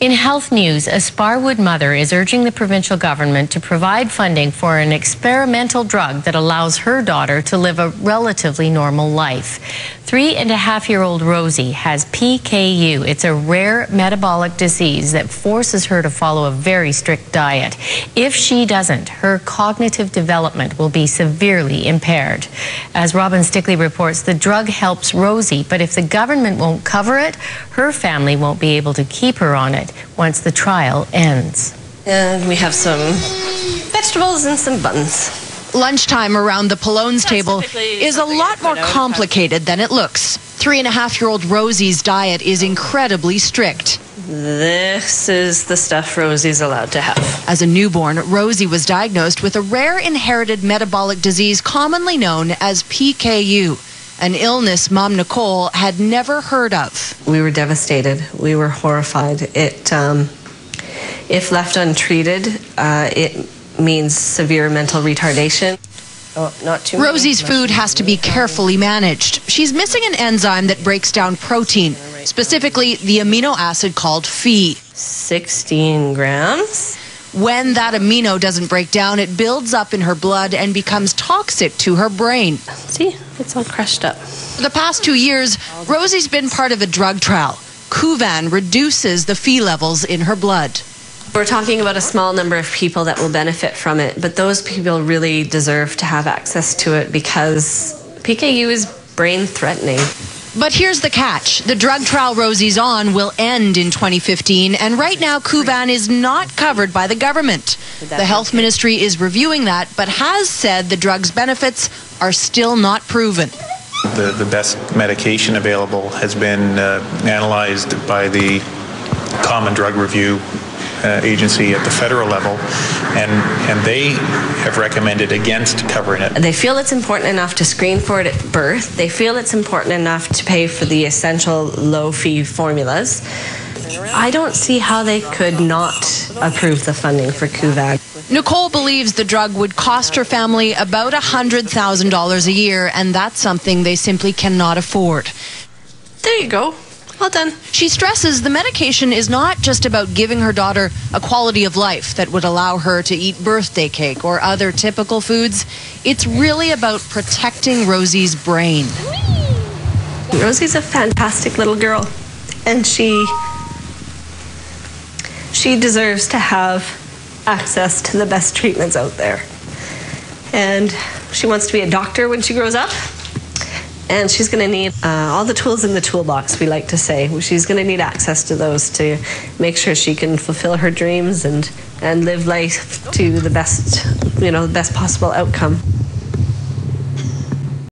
In health news, a Sparwood mother is urging the provincial government to provide funding for an experimental drug that allows her daughter to live a relatively normal life. 3.5-year-old Rosie has PKU. It's a rare metabolic disease that forces her to follow a very strict diet. If she doesn't, her cognitive development will be severely impaired. As Robin Stickley reports, the drug helps Rosie, but if the government won't cover it, her family won't be able to keep her on it once the trial ends. And we have some vegetables and some buns. Lunchtime around the Pallone's table is a lot more complicated than it looks. 3.5-year-old Rosie's diet is incredibly strict. This is the stuff Rosie's allowed to have. As a newborn, Rosie was diagnosed with a rare inherited metabolic disease commonly known as PKU, an illness Mom Nicole had never heard of. We were devastated. We were horrified. If left untreated, it means severe mental retardation. Oh, not too Rosie's food has to be carefully managed. She's missing an enzyme that breaks down protein, specifically the amino acid called Phe. 16 grams. When that amino doesn't break down, it builds up in her blood and becomes toxic to her brain. See, it's all crushed up. For the past 2 years, Rosie's been part of a drug trial. Kuvan reduces the Phe levels in her blood. We're talking about a small number of people that will benefit from it, but those people really deserve to have access to it because PKU is brain-threatening. But here's the catch. The drug trial Rosie's on will end in 2015, and right now Kuvan is not covered by the government. The health ministry is reviewing that, but has said the drug's benefits are still not proven. The best medication available has been analyzed by the Common Drug Review agency at the federal level, and they have recommended against covering it. They feel it's important enough to screen for it at birth. They feel it's important enough to pay for the essential low-fee formulas. I don't see how they could not approve the funding for Kuvan. Nicole believes the drug would cost her family about $100,000 a year, and that's something they simply cannot afford. There you go. Well done. She stresses the medication is not just about giving her daughter a quality of life that would allow her to eat birthday cake or other typical foods. It's really about protecting Rosie's brain. Rosie's a fantastic little girl, and she deserves to have access to the best treatments out there. And she wants to be a doctor when she grows up. And she's going to need all the tools in the toolbox, we like to say. She's going to need access to those to make sure she can fulfill her dreams and live life to the best, the best possible outcome.